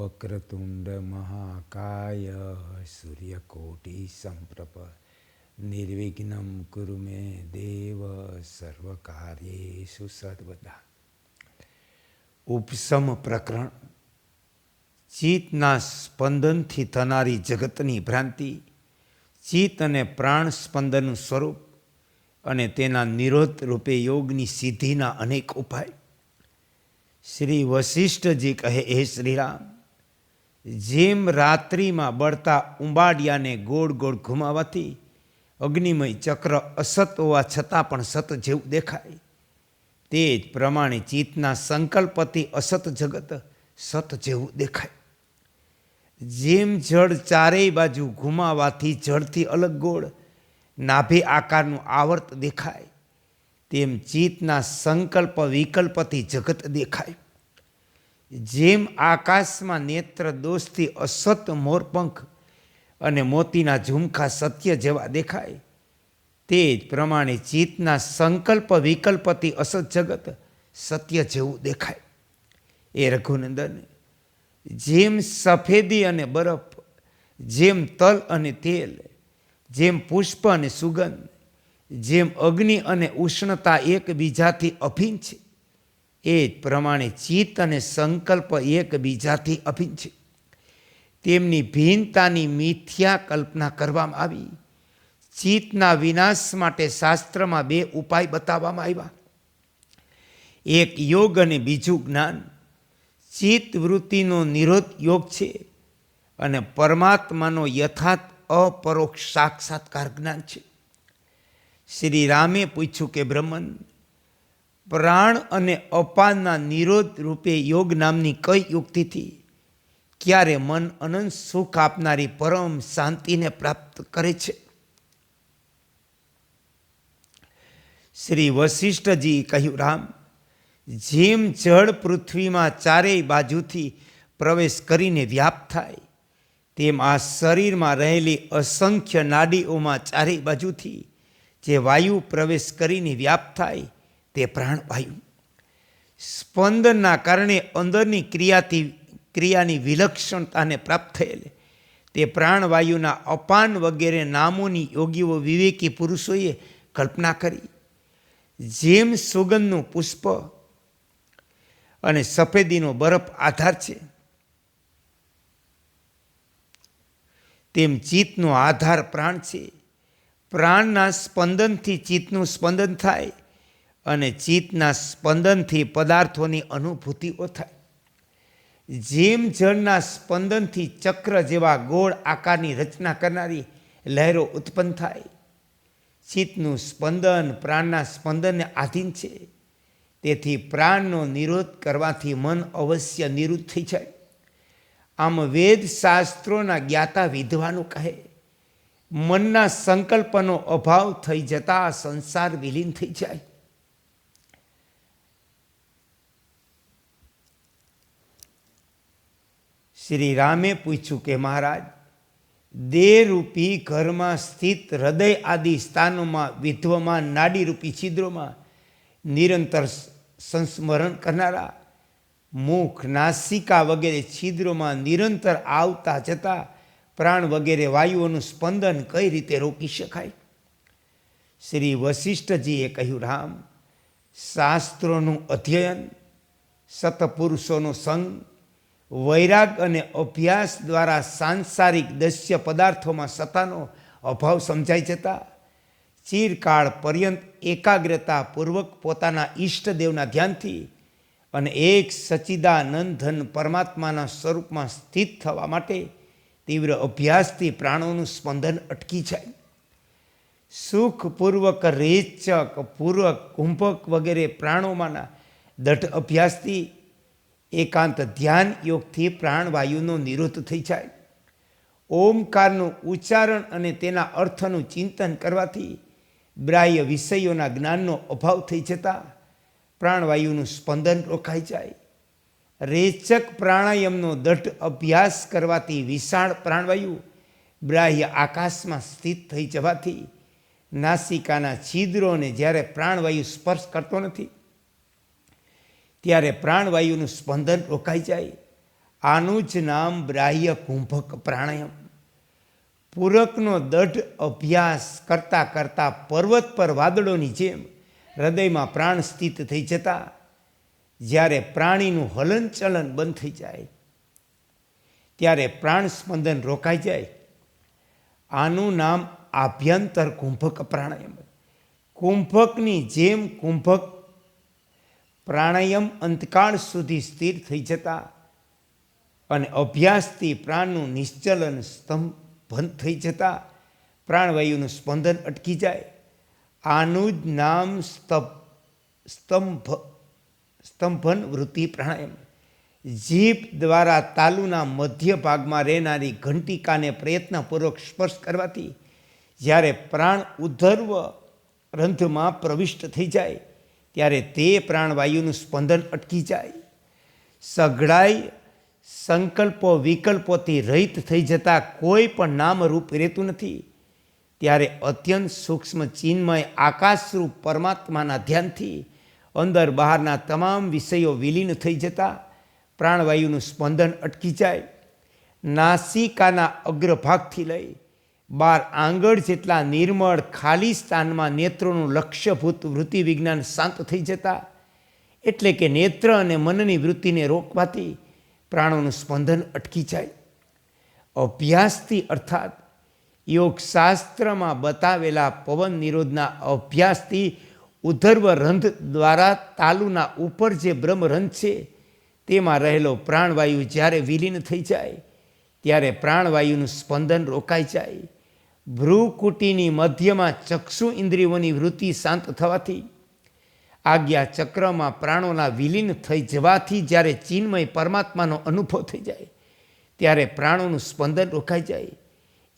વક્રતુંડ મહાકાય સૂર્યકોટિ સંપ્રભ નિર્વિઘ્નમ કુરુ મે દેવ સર્વકાર્યેષુ સર્વદા. ઉપસમ પ્રકરણ. ચિત્તના સ્પંદનથી થનારી જગતની ભ્રાંતિ, ચિત્ત અને પ્રાણ સ્પંદનનું સ્વરૂપ અને તેના નિરોધ રૂપે યોગની સિદ્ધિના અનેક ઉપાય. શ્રી વશિષ્ઠજી કહે, હે શ્રીરામ, જેમ રાત્રિમાં બળતા ઉંબાડિયાને ગોળ ગોળ ઘુમાવાથી અગ્નિમય ચક્ર અસત હોવા છતાં પણ સત જેવું દેખાય, તે જ પ્રમાણે ચિત્તના સંકલ્પથી અસત જગત સત જેવું દેખાય. જેમ જળ ચારેય બાજુ ઘુમાવાથી જળથી અલગ ગોળ નાભી આકારનું આવર્ત દેખાય, તેમ ચિત્તના સંકલ્પ વિકલ્પથી જગત દેખાય. જેમ આકાશમાં નેત્ર દોષથી અસત મોરપંખ અને મોતીના ઝુમખા સત્ય જેવા દેખાય, તે જ પ્રમાણે ચિત્તના સંકલ્પ વિકલ્પથી અસત જગત સત્ય જેવું દેખાય. એ રઘુનંદન, જેમ સફેદી અને બરફ, જેમ તલ અને તેલ, જેમ પુષ્પ અને સુગંધ, જેમ અગ્નિ અને ઉષ્ણતા એકબીજાથી અભિન્ન છે, એ જ પ્રમાણે ચિત્ત અને સંકલ્પ એકબીજાથી અભિન્ન છે. તેમની ભિન્નતાની મિથ્યા કલ્પના કરવામાં આવી. ચિત્તના વિનાશ માટે શાસ્ત્રમાં બે ઉપાય બતાવવામાં આવ્યા, એક યોગ અને બીજું જ્ઞાન. ચિત્ત વૃત્તિનો નિરોધ યોગ છે અને પરમાત્માનો યથાર્થ અપરોક્ષ સાક્ષાત્કાર જ્ઞાન છે. શ્રી રામે પૂછ્યું કે બ્રહ્મન, પ્રાણ અને અપાનના નિરોધ રૂપે યોગ નામની કઈ યુક્તિથી ક્યારે મન અનંત સુખ આપનારી પરમ શાંતિને પ્રાપ્ત કરે છે? શ્રી વશિષ્ઠજી કહ્યું, રામ, જેમ જળ પૃથ્વીમાં ચારેય બાજુથી પ્રવેશ કરીને વ્યાપ્ત થાય, તેમ આ શરીરમાં રહેલી અસંખ્ય નાડીઓમાં ચારેય બાજુથી જે વાયુ પ્રવેશ કરીને વ્યાપ્ત થાય, તે પ્રાણવાયુ. સ્પંદનના કારણે અંદરની ક્રિયાની વિલક્ષણતાને પ્રાપ્ત થયેલ તે પ્રાણવાયુના અપાન વગેરે નામોની યોગીઓ વિવેકી પુરુષોએ કલ્પના કરી. જેમ સુગંધનું પુષ્પ અને સફેદીનો બરફ આધાર છે, તેમ ચિત્તનો આધાર પ્રાણ છે. પ્રાણના સ્પંદનથી ચિત્તનું સ્પંદન થાય અને ચિત્તના સ્પંદનથી પદાર્થોની અનુભૂતિઓ થાય. જેમ જળના સ્પંદનથી ચક્ર જેવા ગોળ આકારની રચના કરનારી લહેરો ઉત્પન્ન થાય, ચિત્તનું સ્પંદન પ્રાણના સ્પંદનને આધીન છે. તેથી પ્રાણનો નિરોધ કરવાથી મન અવશ્ય નિવૃત્ત થઈ જાય. આમ વેદ શાસ્ત્રોના જ્ઞાતા વિદ્વાનો કહે, મનના સંકલ્પનો અભાવ થઈ જતા સંસાર વિલીન થઈ જાય. શ્રી રામે પૂછ્યું કે મહારાજ, દેહરૂપી ઘરમાં સ્થિત હૃદય આદિ સ્થાનોમાં વિદ્યમાન નાડીરૂપી છિદ્રોમાં નિરંતર સંસ્મરણ કરનારા મુખ, નાસિકા વગેરે છિદ્રોમાં નિરંતર આવતા જતા પ્રાણ વગેરે વાયુઓનું સ્પંદન કઈ રીતે રોકી શકાય? શ્રી વશિષ્ઠજીએ કહ્યું, રામ, શાસ્ત્રોનું અધ્યયન, સતપુરુષોનો સંગ, વૈરાગ અને અભ્યાસ દ્વારા સાંસારિક દસ્ય પદાર્થોમાં સત્તાનો અભાવ સમજાઈ જતા ચિરકાળ પર્યંત એકાગ્રતા પૂર્વક પોતાના ઈષ્ટદેવના ધ્યાનથી અને એક સચ્ચિદાનંદન પરમાત્માના સ્વરૂપમાં સ્થિત થવા માટે તીવ્ર અભ્યાસથી પ્રાણોનું સ્પંદન અટકી જાય. સુખપૂર્વક રેચક, પૂર્વક, કુંભક વગેરે પ્રાણોમાંના દઢ અભ્યાસથી એકાંત ધ્યાન યોગથી પ્રાણવાયુનો નિરોધ થઈ જાય. ઓમકારનું ઉચ્ચારણ અને તેના અર્થનું ચિંતન કરવાથી બાહ્ય વિષયોના જ્ઞાનનો અભાવ થઈ જતા પ્રાણવાયુનું સ્પંદન રોકાઈ જાય. રેચક પ્રાણાયામનો દઢ અભ્યાસ કરવાથી વિશાળ પ્રાણવાયુ બાહ્ય આકાશમાં સ્થિત થઈ જવાથી નાસિકાના છિદ્રોને જ્યારે પ્રાણવાયુ સ્પર્શ કરતો નથી, ત્યારે પ્રાણવાયુનું સ્પંદન રોકાઈ જાય. આનું જ નામ બાહ્ય કુંભક પ્રાણાયામ. પૂરકનો દઢ અભ્યાસ કરતાં કરતાં પર્વત પર વાદળોની જેમ હૃદયમાં પ્રાણ સ્થિત થઈ જતા જ્યારે પ્રાણીનું હલનચલન બંધ થઈ જાય ત્યારે પ્રાણ સ્પંદન રોકાઈ જાય. આનું નામ આભ્યંતર કુંભક પ્રાણાયામ. કુંભકની જેમ કુંભક પ્રાણાયામ અંતકાળ સુધી સ્થિર થઈ જતા અને અભ્યાસથી પ્રાણનું નિશ્ચલન સ્તંભ બંધ થઈ જતા પ્રાણવાયુનું સ્પંદન અટકી જાય. આનું જ નામ સ્તંભન વૃત્તિ પ્રાણાયામ. જીભ દ્વારા તાલુના મધ્ય ભાગમાં રહેનારી ઘંટિકાને પ્રયત્નપૂર્વક સ્પર્શ કરવાથી જ્યારે પ્રાણ ઉધર્વ રંધ્રમાં પ્રવિષ્ટ થઈ જાય ત્યારે તે પ્રાણવાયુનું સ્પંદન અટકી જાય. સઘળાઈ સંકલ્પો વિકલ્પોથી રહિત થઈ જતા કોઈ પણ નામરૂપ રહેતું નથી ત્યારે અત્યંત સૂક્ષ્મ ચિન્મય આકાશરૂપ પરમાત્માના ધ્યાનથી અંદર બહારના તમામ વિષયો વિલીન થઈ જતા પ્રાણવાયુનું સ્પંદન અટકી જાય. નાસિકાના અગ્રભાગથી લઈ 12 આંગળ જેટલા નિર્મળ ખાલી સ્થાનમાં નેત્રોનું લક્ષ્યભૂત વૃત્તિ વિજ્ઞાન શાંત થઈ જતા એટલે કે નેત્ર અને મનની વૃત્તિને રોકવાથી પ્રાણોનું સ્પંદન અટકી જાય. અભ્યાસથી અર્થાત યોગશાસ્ત્રમાં બતાવેલા પવન નિરોધના અભ્યાસથી ઉધર્વ રંધ દ્વારા તાલુના ઉપર જે બ્રહ્મરંધ છે તેમાં રહેલો પ્રાણવાયુ જ્યારે વિલીન થઈ જાય ત્યારે પ્રાણવાયુનું સ્પંદન રોકાઈ જાય. ભ્રૂકુટીની મધ્યમાં ચક્ષુ ઇન્દ્રિયોની વૃત્તિ શાંત થવાથી આજ્ઞા ચક્રમાં પ્રાણોના વિલીન થઈ જવાથી જ્યારે ચિન્મય પરમાત્માનો અનુભવ થઈ જાય ત્યારે પ્રાણોનું સ્પંદન રોકાઈ જાય.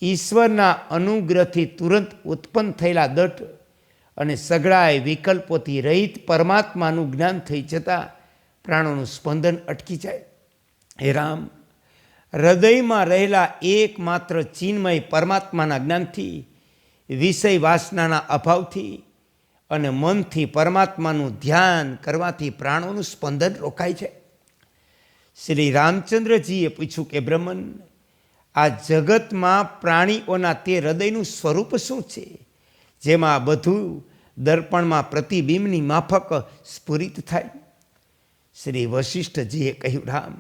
ઈશ્વરના અનુગ્રહથી તુરંત ઉત્પન્ન થયેલા દઢ અને સઘળાય વિકલ્પોથી રહિત પરમાત્માનું જ્ઞાન થઈ જતાં પ્રાણોનું સ્પંદન અટકી જાય. હે રામ, હૃદયમાં રહેલા એકમાત્ર ચિન્મય પરમાત્માના જ્ઞાનથી વિષય વાસનાના અભાવથી અને મનથી પરમાત્માનું ધ્યાન કરવાથી પ્રાણોનું સ્પંદન રોકાય છે. શ્રી રામચંદ્રજીએ પૂછ્યું કે બ્રહ્મન, આ જગતમાં પ્રાણીઓના તે હૃદયનું સ્વરૂપ શું છે જેમાં બધું દર્પણમાં પ્રતિબિંબની માફક સ્ફુરિત થાય? શ્રી વશિષ્ઠજીએ કહ્યું, રામ,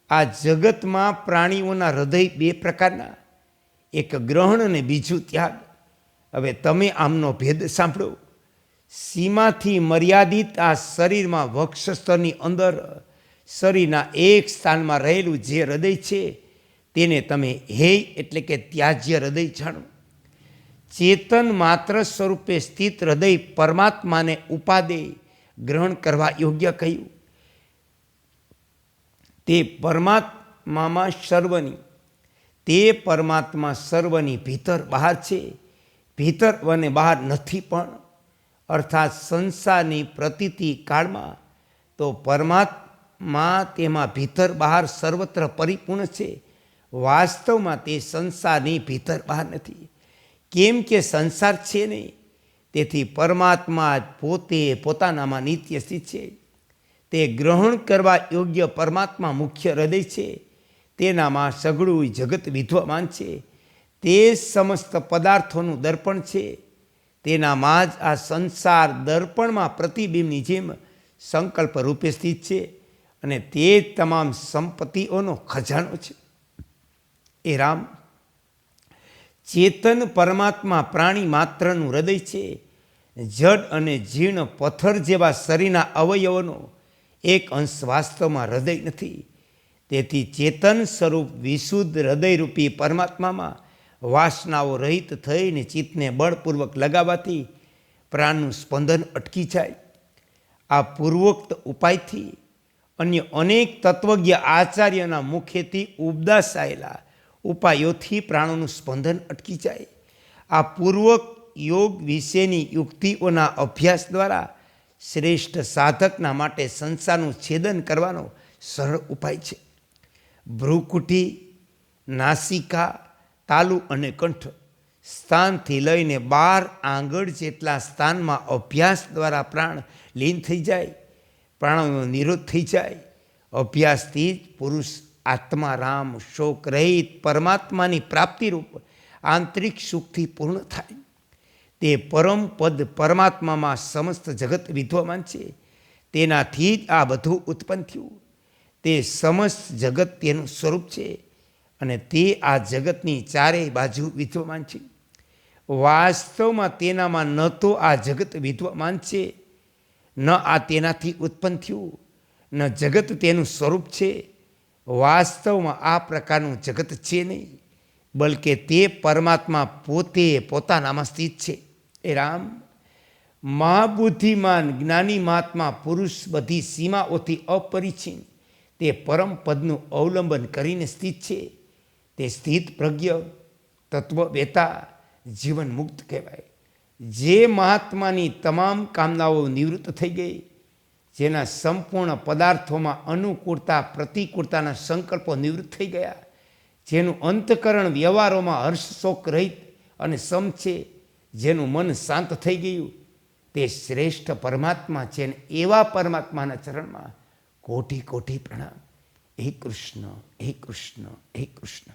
આ જગતમાં પ્રાણીઓના હૃદય 2 પ્રકારના, એક ગ્રહણ અને બીજું ત્યાગ. હવે તમે આમનો ભેદ સાંભળો. સીમાથી મર્યાદિત આ શરીરમાં વક્ષસ્તરની અંદર શરીરના એક સ્થાનમાં રહેલું જે હૃદય છે તેને તમે હેય એટલે કે ત્યાજ્ય હૃદય જાણો. ચેતન માત્ર સ્વરૂપે સ્થિત હૃદય પરમાત્માને ઉપાદેય ગ્રહણ કરવા યોગ્ય કહ્યું. તે પરમાત્મા સર્વની ભીતર બહાર છે. ભીતર અને બહાર નથી પણ, અર્થાત સંસારની પ્રતીતિ કાળમાં તો પરમાત્મા તેમાં ભીતર બહાર સર્વત્ર પરિપૂર્ણ છે. વાસ્તવમાં તે સંસારની ભીતર બહાર નથી, કેમ કે સંસાર છે નહીં. તેથી પરમાત્મા જ પોતે પોતાનામાં નિત્ય સ્થિત છે. તે ગ્રહણ કરવા યોગ્ય પરમાત્મા મુખ્ય હૃદય છે. તેનામાં સઘળું જગત વિદ્યમાન છે. તે સમસ્ત પદાર્થોનું દર્પણ છે. તેનામાં જ આ સંસાર દર્પણમાં પ્રતિબિંબની જેમ સંકલ્પ રૂપે સ્થિત છે અને તે તમામ સંપત્તિઓનો ખજાનો છે. એ રામ, ચેતન પરમાત્મા પ્રાણી માત્રનું હૃદય છે. જડ અને જીર્ણ પથ્થર જેવા શરીરના અવયવોનો એક અંશ વાસ્તવમાં હૃદય નથી. તેથી ચેતન સ્વરૂપ વિશુદ્ધ હૃદયરૂપી પરમાત્મામાં વાસનાઓ રહિત થઈને ચિત્તને બળપૂર્વક લગાવવાથી પ્રાણનું સ્પંદન અટકી જાય. આ પૂર્વોક્ત ઉપાયથી અન્ય અનેક તત્વજ્ઞ આચાર્યના મુખેથી ઉપદેશાયેલા ઉપાયોથી પ્રાણોનું સ્પંદન અટકી જાય. આ પૂર્વક યોગ વિશેની યુક્તિઓના અભ્યાસ દ્વારા શ્રેષ્ઠ સાધકના માટે સંસારનું છેદન કરવાનો સરળ ઉપાય છે. ભ્રૂકુટી, નાસિકા, તાલુ અને કંઠ સ્થાનથી લઈને 12 આંગળ જેટલા સ્થાનમાં અભ્યાસ દ્વારા પ્રાણ લીન થઈ જાય, પ્રાણોનો નિરોધ થઈ જાય. અભ્યાસથી જ પુરુષ આત્મા રામ શોક રહિત પરમાત્માની પ્રાપ્તિરૂપ આંતરિક સુખથી પૂર્ણ થાય. તે પરમ પદ પરમાત્મામાં સમસ્ત જગત વિદ્યમાન છે. તેનાથી જ આ બધું ઉત્પન્ન થયું. તે સમસ્ત જગત તેનું સ્વરૂપ છે અને તે આ જગતની ચારેય બાજુ વિદ્યમાન છે. વાસ્તવમાં તેનામાં ન તો આ જગત વિદ્યમાન છે, ન આ તેનાથી ઉત્પન્ન થયું, ન જગત તેનું સ્વરૂપ છે. વાસ્તવમાં આ પ્રકારનું જગત છે નહીં, બલકે તે પરમાત્મા પોતે પોતાનામાં સ્થિત છે. એ રામ, મહાબુદ્ધિમાન જ્ઞાની મહાત્મા પુરુષ બધી સીમાઓથી અપરિચિન તે પરમ પદનું અવલંબન કરીને સ્થિત છે. તે સ્થિત પ્રજ્ઞ તત્વવેતા જીવન મુક્ત કહેવાય. જે મહાત્માની તમામ કામનાઓ નિવૃત્ત થઈ ગઈ, જેના સંપૂર્ણ પદાર્થોમાં અનુકૂળતા પ્રતિકૂળતાના સંકલ્પો નિવૃત્ત થઈ ગયા, જેનું અંતકરણ વ્યવહારોમાં હર્ષ શોક રહિત અને સમ છે, જેનું મન શાંત થઈ ગયું, તે શ્રેષ્ઠ પરમાત્મા છે. અને એવા પરમાત્માના ચરણમાં કોટી કોટી પ્રણામ. હે કૃષ્ણ, હે કૃષ્ણ, હે કૃષ્ણ.